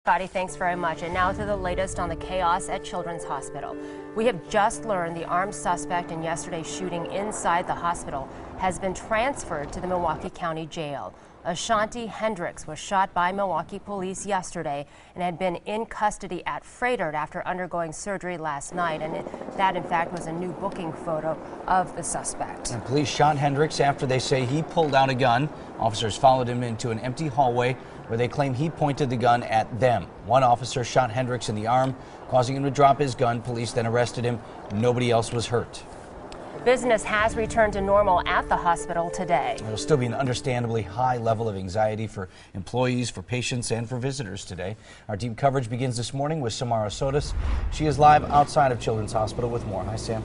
Scotty, thanks very much. And now to the latest on the chaos at Children's Hospital. We have just learned the armed suspect in yesterday's shooting inside the hospital has been transferred to the Milwaukee County Jail. Ashanti Hendricks was shot by Milwaukee police yesterday and had been in custody at Fredert after undergoing surgery last night. And that, in fact, was a new booking photo of the suspect. And police shot Hendricks after they say he pulled out a gun. Officers followed him into an empty hallway where they claim he pointed the gun at them. One officer shot Hendricks in the arm, causing him to drop his gun. Police then arrested him. Nobody else was hurt. Business has returned to normal at the hospital today. There will still be an understandably high level of anxiety for employees, for patients, and for visitors today. Our team coverage begins this morning with Samara Sotis. She is live outside of Children's Hospital with more. Hi, Sam.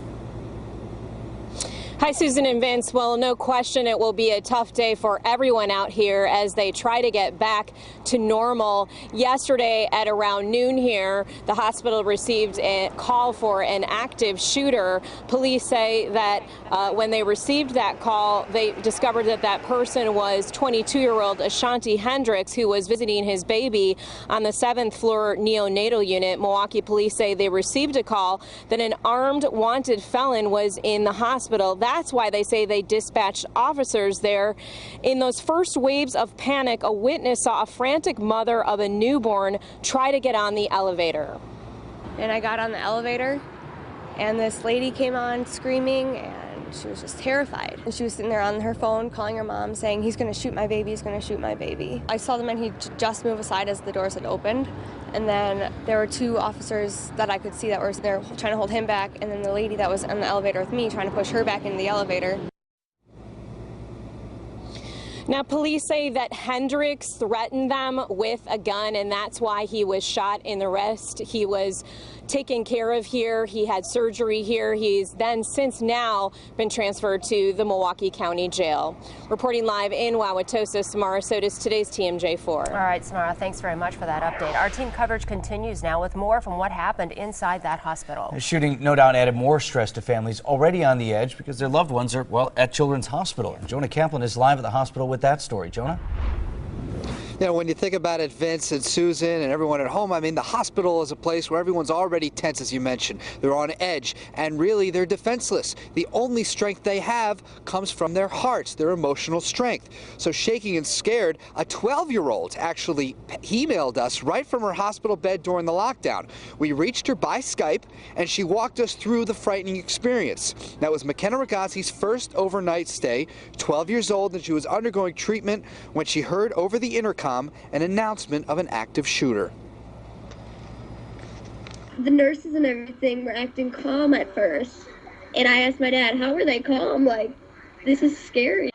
Hi, Susan and Vince. Well, no question it will be a tough day for everyone out here as they try to get back to normal. Yesterday at around noon here, the hospital received a call for an active shooter. Police say that when they received that call, they discovered that that person was 22-year-old Ashanti Hendricks, who was visiting his baby on the 7th floor neonatal unit. Milwaukee police say they received a call that an armed wanted felon was in the hospital. That's why they say they dispatched officers there. In those first waves of panic, a witness saw a frantic mother of a newborn try to get on the elevator. And I got on the elevator, and this lady came on screaming, and she was just terrified. And she was sitting there on her phone calling her mom saying, "He's going to shoot my baby, he's going to shoot my baby." I saw the man, he just move aside as the doors had opened. And then there were two officers that I could see that were there trying to hold him back, and then the lady that was in the elevator with me trying to push her back into the elevator. Now, police say that Hendricks threatened them with a gun, and that's why he was shot in the wrist. He was taken care of here. He had surgery here. He's then since now been transferred to the Milwaukee County Jail. Reporting live in Wauwatosa, Samara Sotis, today's TMJ4. All right, Samara, thanks very much for that update. Our team coverage continues now with more from what happened inside that hospital. The shooting no doubt added more stress to families already on the edge because their loved ones are, well, at Children's Hospital. Jonah Kaplan is live at the hospital with that story. Jonah? You know, when you think about it, Vince and Susan and everyone at home, I mean, the hospital is a place where everyone's already tense, as you mentioned. They're on edge, and really, they're defenseless. The only strength they have comes from their hearts, their emotional strength. So shaking and scared, a 12-year-old actually emailed us right from her hospital bed during the lockdown. We reached her by Skype, and she walked us through the frightening experience. That was McKenna Ragazzi's first overnight stay, 12 years old, and she was undergoing treatment when she heard over the intercom an announcement of an active shooter. The nurses and everything were acting calm at first, and I asked my dad, how were they calm? Like, this is scary.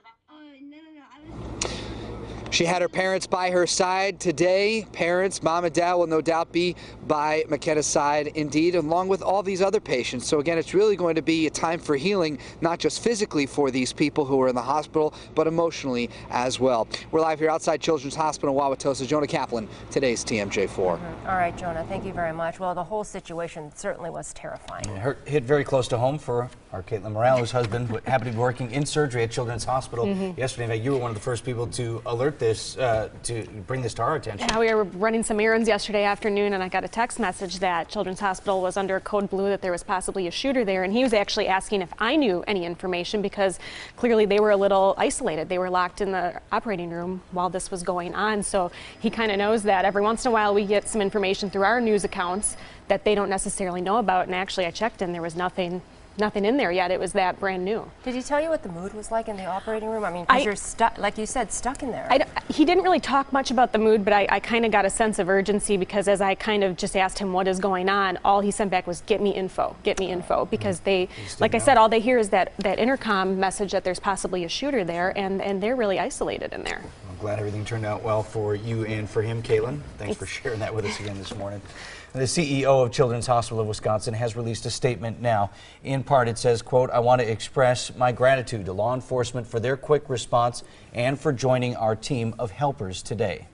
She had her parents by her side today. Parents, mom and dad will no doubt be by McKenna's side indeed, along with all these other patients. So again, it's really going to be a time for healing, not just physically for these people who are in the hospital, but emotionally as well. We're live here outside Children's Hospital in Wauwatosa. Jonah Kaplan, today's TMJ4. All right, Jonah, thank you very much. Well, the whole situation certainly was terrifying. It hit very close to home for our Caitlin Morales' husband, who happened to be working in surgery at Children's Hospital yesterday. In fact, you were one of the first people to alert this, to bring this to our attention. Yeah, we were running some errands yesterday afternoon, and I got a text message that Children's Hospital was under code blue, that there was possibly a shooter there, and he was actually asking if I knew any information because clearly they were a little isolated. They were locked in the operating room while this was going on, so he kind of knows that every once in a while we get some information through our news accounts that they don't necessarily know about, and actually I checked and there was nothing in there yet. It was that brand new. Did he tell you what the mood was like in the operating room? I mean, because you're stuck, like you said, stuck in there. He didn't really talk much about the mood, but I kind of got a sense of urgency because as I kind of just asked him what is going on, all he sent back was get me info, because they, like I said, all they hear is that intercom message that there's possibly a shooter there, and they're really isolated in there. I'm glad everything turned out well for you and for him, Caitlin. Thanks for sharing that with us again this morning. The CEO of Children's Hospital of Wisconsin has released a statement now. In part, it says, quote, "I want to express my gratitude to law enforcement for their quick response and for joining our team of helpers today."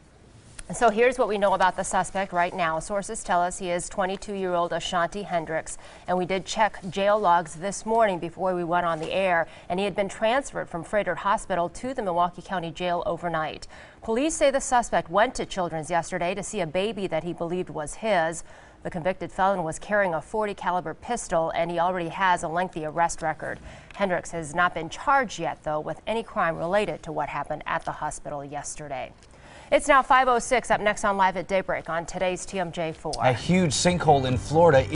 So here's what we know about the suspect right now. Sources tell us he is 22-year-old Ashanti Hendricks, and we did check jail logs this morning before we went on the air, and he had been transferred from Frederick Hospital to the Milwaukee County Jail overnight. Police say the suspect went to Children's yesterday to see a baby that he believed was his. The convicted felon was carrying a .40 caliber pistol, and he already has a lengthy arrest record. Hendricks has not been charged yet, though, with any crime related to what happened at the hospital yesterday. It's now 5:06. Up next on Live at Daybreak on today's TMJ4. A huge sinkhole in Florida.